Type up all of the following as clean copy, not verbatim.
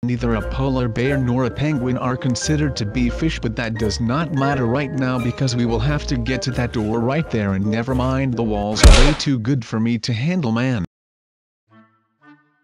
Neither a polar bear nor a penguin are considered to be fish, but that does not matter right now because we will have to get to that door right there, and never mind, the walls are way too good for me to handle, man.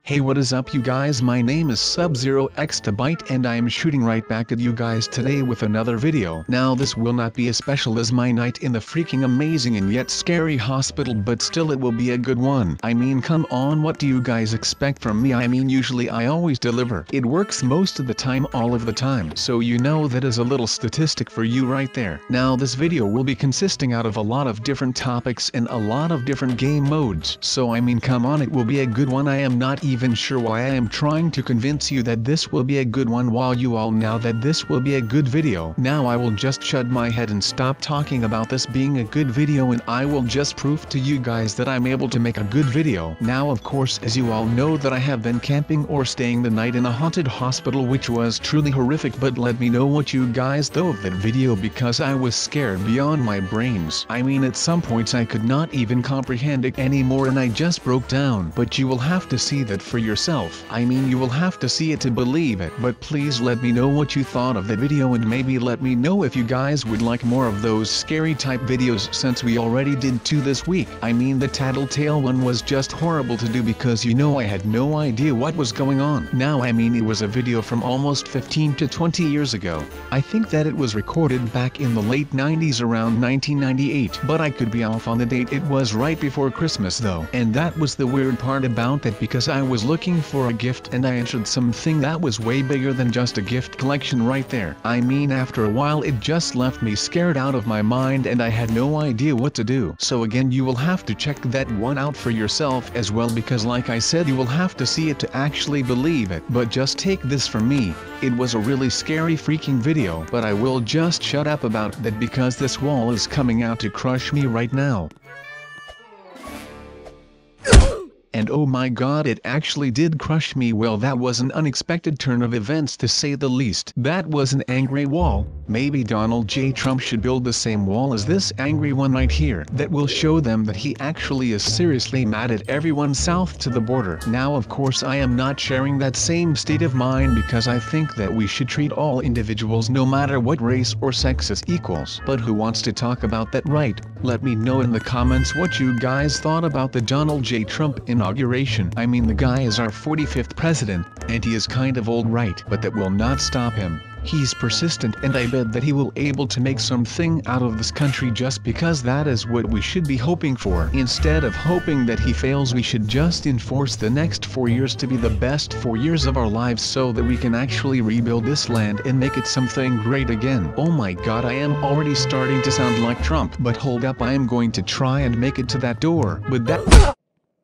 Hey, what is up you guys, my name is SubZeroExtabyte and I am shooting right back at you guys today with another video. Now this will not be as special as my night in the freaking amazing and yet scary hospital, but still it will be a good one. I mean, come on, what do you guys expect from me? I mean, usually I always deliver. It works most of the time, all of the time. So you know, that is a little statistic for you right there. Now this video will be consisting out of a lot of different topics and a lot of different game modes. So I mean, come on, it will be a good one. I am not even sure why I am trying to convince you that this will be a good one while you all know that this will be a good video. Now I will just shut my head and stop talking about this being a good video, and I will just prove to you guys that I'm able to make a good video. Now of course, as you all know, that I have been camping or staying the night in a haunted hospital, which was truly horrific, but let me know what you guys thought of that video because I was scared beyond my brains. I mean, at some points I could not even comprehend it anymore and I just broke down. But you will have to see that for yourself. I mean, you will have to see it to believe it. But please let me know what you thought of the video, and maybe let me know if you guys would like more of those scary type videos, since we already did 2 this week. I mean, the tattletale one was just horrible to do because you know I had no idea what was going on. Now I mean, it was a video from almost 15 to 20 years ago. I think that it was recorded back in the late 90s, around 1998, but I could be off on the date. It was right before Christmas though, and that was the weird part about that, because I was looking for a gift and I entered something that was way bigger than just a gift collection right there. I mean, after a while it just left me scared out of my mind and I had no idea what to do. So again, you will have to check that one out for yourself as well, because like I said, you will have to see it to actually believe it. But just take this from me, it was a really scary freaking video, but I will just shut up about that because this wall is coming out to crush me right now. And oh my god, it actually did crush me. Well, that was an unexpected turn of events to say the least. That was an angry wall. Maybe Donald J. Trump should build the same wall as this angry one right here. That will show them that he actually is seriously mad at everyone south to the border. Now of course I am not sharing that same state of mind because I think that we should treat all individuals, no matter what race or sex, as equals. But who wants to talk about that, right? Let me know in the comments what you guys thought about the Donald J. Trump inauguration. I mean, the guy is our 45th president, and he is kind of old, right? But that will not stop him. He's persistent, and I bet that he will able to make something out of this country, just because that is what we should be hoping for. Instead of hoping that he fails, we should just enforce the next 4 years to be the best 4 years of our lives, so that we can actually rebuild this land and make it something great again. Oh my god, I am already starting to sound like Trump. But hold up, I am going to try and make it to that door. But that...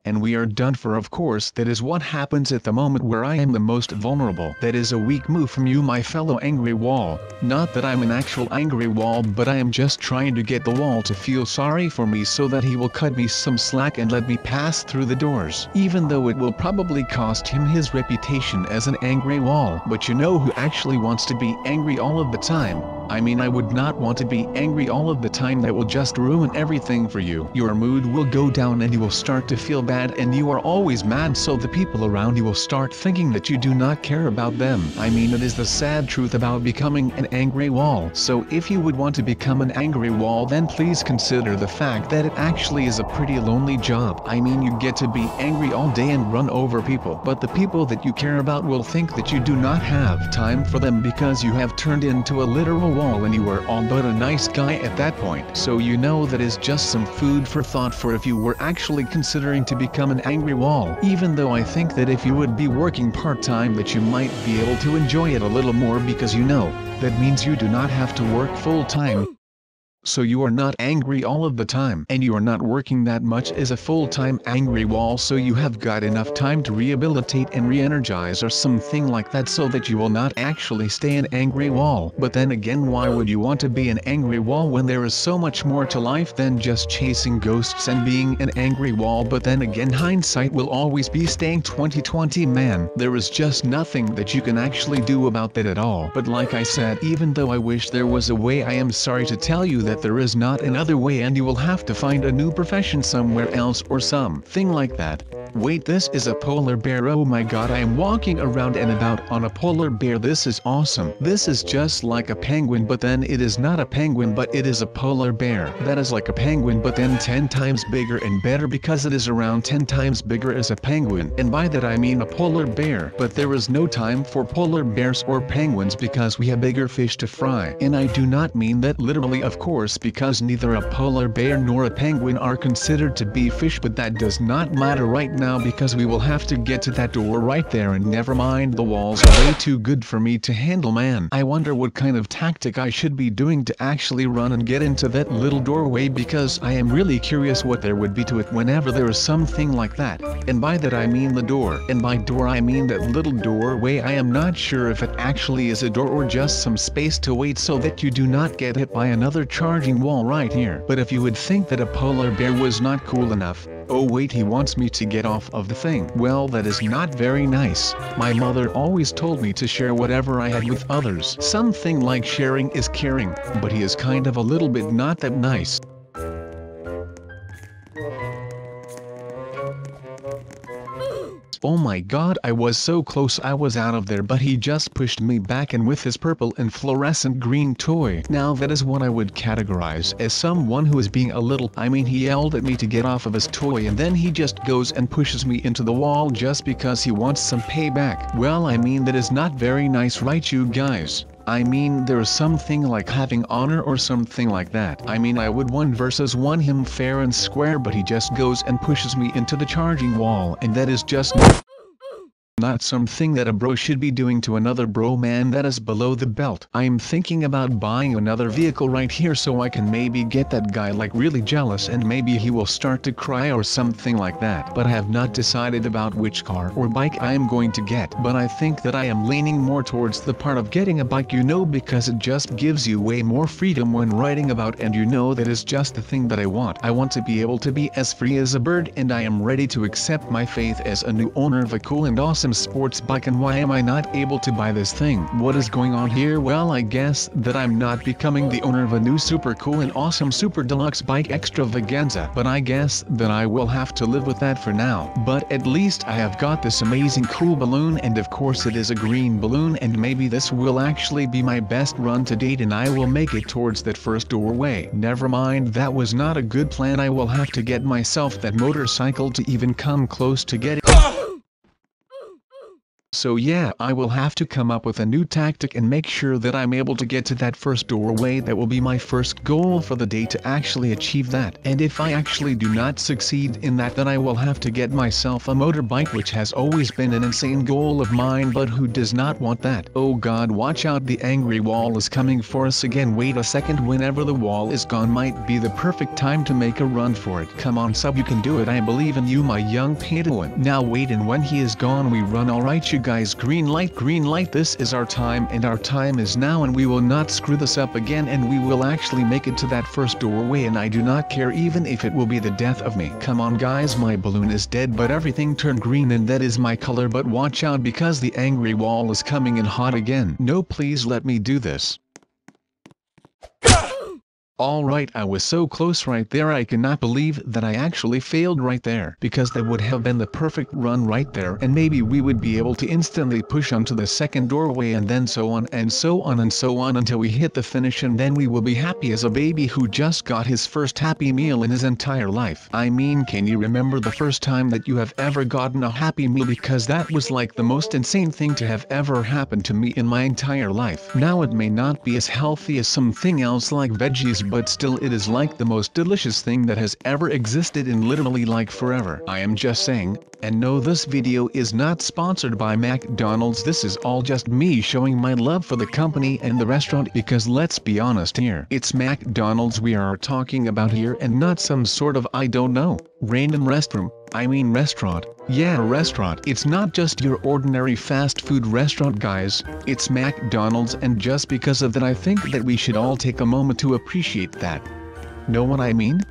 And we are done for. Of course, that is what happens at the moment where I am the most vulnerable. That is a weak move from you, my fellow angry wall. Not that I'm an actual angry wall, but I am just trying to get the wall to feel sorry for me so that he will cut me some slack and let me pass through the doors. Even though it will probably cost him his reputation as an angry wall. But you know who actually wants to be angry all of the time? I mean, I would not want to be angry all of the time. That will just ruin everything for you. Your mood will go down and you will start to feel bad, and you are always mad, so the people around you will start thinking that you do not care about them. I mean, it is the sad truth about becoming an angry wall. So if you would want to become an angry wall, then please consider the fact that it actually is a pretty lonely job. I mean, you get to be angry all day and run over people, but the people that you care about will think that you do not have time for them because you have turned into a literal wall and you were all but a nice guy at that point. So you know, that is just some food for thought for if you were actually considering to become an angry wall. Even though I think that if you would be working part-time, that you might be able to enjoy it a little more, because you know, that means you do not have to work full-time. So you are not angry all of the time, and you are not working that much as a full-time angry wall, so you have got enough time to rehabilitate and re-energize or something like that, so that you will not actually stay an angry wall. But then again, why would you want to be an angry wall when there is so much more to life than just chasing ghosts and being an angry wall? But then again, hindsight will always be staying 2020, man. There is just nothing that you can actually do about that at all. But like I said, even though I wish there was a way, I am sorry to tell you that that there is not another way and you will have to find a new profession somewhere else or something like that. Wait, this is a polar bear. Oh my god, I am walking around and about on a polar bear. This is awesome. This is just like a penguin, but then it is not a penguin, but it is a polar bear. That is like a penguin, but then 10 times bigger and better because it is around 10 times bigger as a penguin. And by that I mean a polar bear. But there is no time for polar bears or penguins because we have bigger fish to fry. And I do not mean that literally, of course, because neither a polar bear nor a penguin are considered to be fish, but that does not matter right now because we will have to get to that door right there, and never mind, the walls are way too good for me to handle, man. I wonder what kind of tactic I should be doing to actually run and get into that little doorway, because I am really curious what there would be to it whenever there is something like that. And by that I mean the door, and by door I mean that little doorway. I am not sure if it actually is a door or just some space to wait so that you do not get hit by another charging wall right here. But if you would think that a polar bear was not cool enough, oh wait, he wants me to get off of the thing. Well, that is not very nice. My mother always told me to share whatever I had with others. Something like sharing is caring, but he is kind of a little bit not that nice. Oh my god, I was so close, I was out of there, but he just pushed me back, and with his purple and fluorescent green toy. Now that is what I would categorize as someone who is being a little, I mean, he yelled at me to get off of his toy and then he just goes and pushes me into the wall just because he wants some payback. Well, I mean, that is not very nice, right you guys? I mean, there is something like having honor or something like that. I mean, I would 1 versus 1 him fair and square, but he just goes and pushes me into the charging wall, and that is just not something that a bro should be doing to another bro, man. That is below the belt. I am thinking about buying another vehicle right here so I can maybe get that guy like really jealous and maybe he will start to cry or something like that. But I have not decided about which car or bike I am going to get. But I think that I am leaning more towards the part of getting a bike, you know, because it just gives you way more freedom when riding about, and you know that is just the thing that I want. I want to be able to be as free as a bird, and I am ready to accept my fate as a new owner of a cool and awesome sports bike. And why am I not able to buy this thing? What is going on here? Well, I guess that I'm not becoming the owner of a new super cool and awesome super deluxe bike extravaganza, but I guess that I will have to live with that for now. But at least I have got this amazing cool balloon, and of course it is a green balloon, and maybe this will actually be my best run to date and I will make it towards that first doorway. Never mind, that was not a good plan. I will have to get myself that motorcycle to even come close to getting. So yeah, I will have to come up with a new tactic and make sure that I'm able to get to that first doorway. That will be my first goal for the day, to actually achieve that. And if I actually do not succeed in that, then I will have to get myself a motorbike, which has always been an insane goal of mine, but who does not want that? Oh god, watch out, the angry wall is coming for us again. Wait a second, whenever the wall is gone might be the perfect time to make a run for it. Come on sub, you can do it, I believe in you my young Padawan. Now wait, and when he is gone we run. Alright you guys, green light, this is our time, and our time is now, and we will not screw this up again, and we will actually make it to that first doorway, and I do not care even if it will be the death of me. Come on guys, my balloon is dead, but everything turned green, and that is my color. But watch out, because the angry wall is coming in hot again. No, please let me do this. Alright, I was so close right there. I cannot believe that I actually failed right there, because that would have been the perfect run right there, and maybe we would be able to instantly push onto the second doorway, and then so on and so on and so on until we hit the finish, and then we will be happy as a baby who just got his first happy meal in his entire life. I mean, can you remember the first time that you have ever gotten a happy meal? Because that was like the most insane thing to have ever happened to me in my entire life. Now it may not be as healthy as something else like veggies, but still it is like the most delicious thing that has ever existed in literally like forever. I am just saying. And no, this video is not sponsored by McDonald's. This is all just me showing my love for the company and the restaurant, because let's be honest here, it's McDonald's we are talking about here, and not some sort of, I don't know, random restroom. I mean restaurant. Yeah, restaurant. It's not just your ordinary fast food restaurant guys, it's McDonald's, and just because of that I think that we should all take a moment to appreciate that. Know what I mean?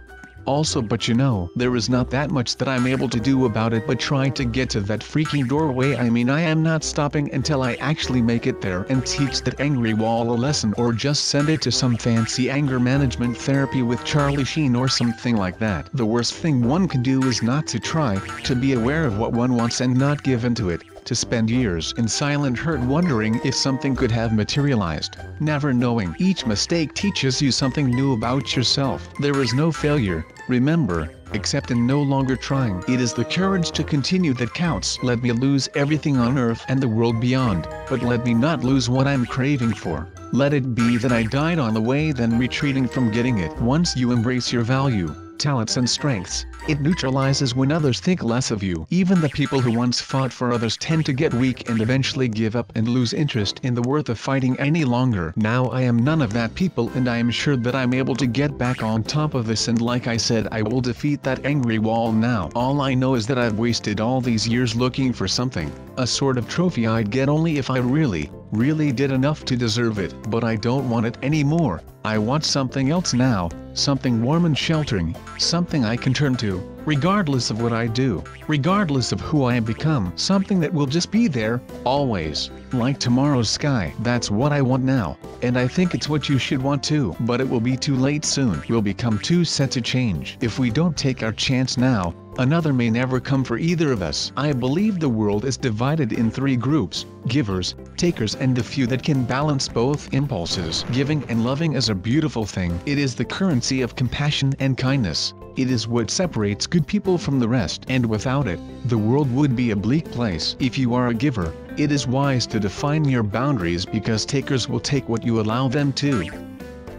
Also, but you know, there is not that much that I'm able to do about it but try to get to that freaking doorway. I mean, I am not stopping until I actually make it there and teach that angry wall a lesson, or just send it to some fancy anger management therapy with Charlie Sheen or something like that. The worst thing one can do is not to try, to be aware of what one wants and not give into it, to spend years in silent hurt wondering if something could have materialized, never knowing. Each mistake teaches you something new about yourself. There is no failure, remember, except in no longer trying. It is the courage to continue that counts. Let me lose everything on earth and the world beyond, but let me not lose what I'm craving for. Let it be that I died on the way than retreating from getting it. Once you embrace your value, talents and strengths, it neutralizes when others think less of you. Even the people who once fought for others tend to get weak and eventually give up and lose interest in the worth of fighting any longer. Now I am none of that people, and I am sure that I'm able to get back on top of this, and like I said, I will defeat that angry wall now. All I know is that I've wasted all these years looking for something, a sort of trophy I'd get only if I really did enough to deserve it. But I don't want it anymore. I want something else now, something warm and sheltering, something I can turn to, regardless of what I do, regardless of who I have become. Something that will just be there, always, like tomorrow's sky. That's what I want now, and I think it's what you should want too. But it will be too late soon. We'll become too set to change. If we don't take our chance now, another may never come for either of us. I believe the world is divided in three groups: givers, takers, and the few that can balance both impulses. Giving and loving is a beautiful thing. It is the currency of compassion and kindness. It is what separates good people from the rest, and without it, the world would be a bleak place. If you are a giver, it is wise to define your boundaries, because takers will take what you allow them to.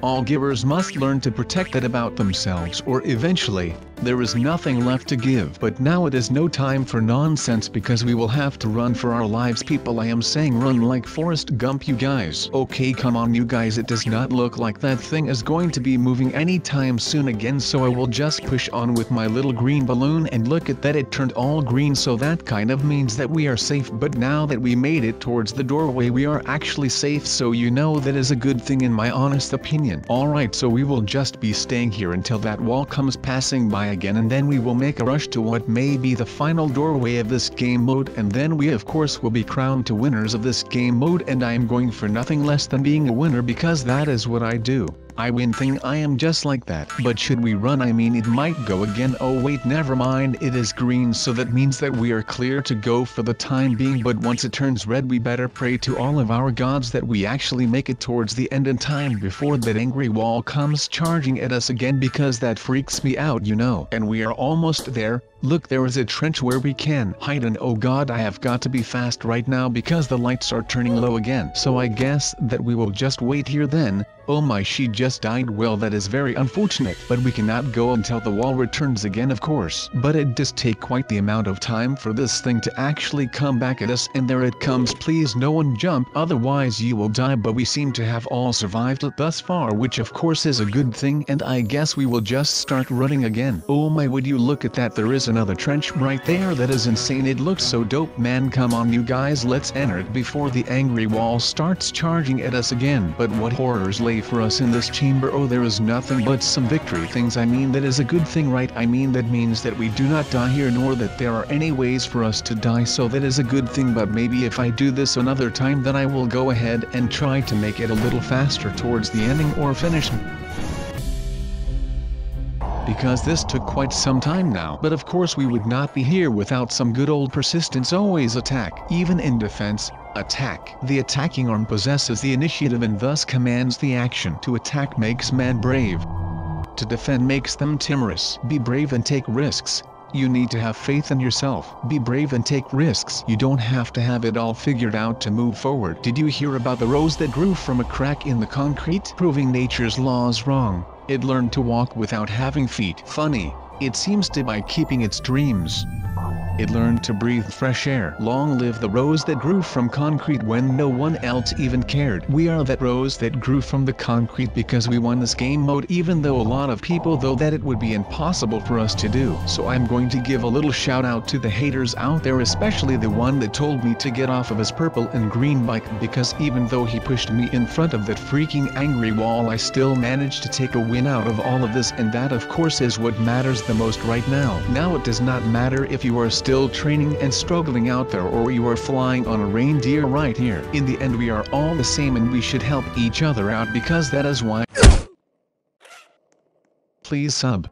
All givers must learn to protect that about themselves, or eventually, there is nothing left to give. But now it is no time for nonsense, because we will have to run for our lives. People, I am saying run like Forrest Gump, you guys. Okay, come on you guys, it does not look like that thing is going to be moving anytime soon again, so I will just push on with my little green balloon, and look at that, it turned all green, so that kind of means that we are safe. But now that we made it towards the doorway, we are actually safe, so you know that is a good thing in my honest opinion. Alright, so we will just be staying here until that wall comes passing by again, and then we will make a rush to what may be the final doorway of this game mode, and then we of course will be crowned to winners of this game mode, and I am going for nothing less than being a winner, because that is what I do. I win thing, I am just like that. But should we run? I mean, it might go again. Oh wait, never mind, it is green, so that means that we are clear to go for the time being. But once it turns red, we better pray to all of our gods that we actually make it towards the end in time before that angry wall comes charging at us again, because that freaks me out, you know. And we are almost there. Look, there is a trench where we can hide, and oh god, I have got to be fast right now because the lights are turning low again. So I guess that we will just wait here then. Oh my, she just died. Well, that is very unfortunate, but we cannot go until the wall returns again, of course. But it does take quite the amount of time for this thing to actually come back at us, and there it comes. Please no one jump, otherwise you will die. But we seem to have all survived it thus far, which of course is a good thing, and I guess we will just start running again. Oh my, would you look at that, there is another trench right there. That is insane, it looks so dope, man. Come on you guys, let's enter it before the angry wall starts charging at us again. But what horrors lay for us in this chamber? Oh, there is nothing but some victory things. I mean, that is a good thing, right? I mean, that means that we do not die here, nor that there are any ways for us to die, so that is a good thing. But maybe if I do this another time, then I will go ahead and try to make it a little faster towards the ending or finish, because this took quite some time now. But of course we would not be here without some good old persistence. Always attack, even in defense. Attack. The attacking arm possesses the initiative and thus commands the action. To attack makes man brave. To defend makes them timorous. Be brave and take risks. You need to have faith in yourself. Be brave and take risks. You don't have to have it all figured out to move forward. Did you hear about the rose that grew from a crack in the concrete? Proving nature's laws wrong. It learned to walk without having feet. Funny, it seems to by keeping its dreams. It learned to breathe fresh air. Long live the rose that grew from concrete when no one else even cared. We are that rose that grew from the concrete because we won this game mode, even though a lot of people thought that it would be impossible for us to do. So I'm going to give a little shout out to the haters out there, especially the one that told me to get off of his purple and green bike, because even though he pushed me in front of that freaking angry wall, I still managed to take a win out of all of this, and that of course is what matters the most right now. Now it does not matter if you are still training and struggling out there or you are flying on a reindeer right here. In the end we are all the same and we should help each other out, because that is why. Please sub.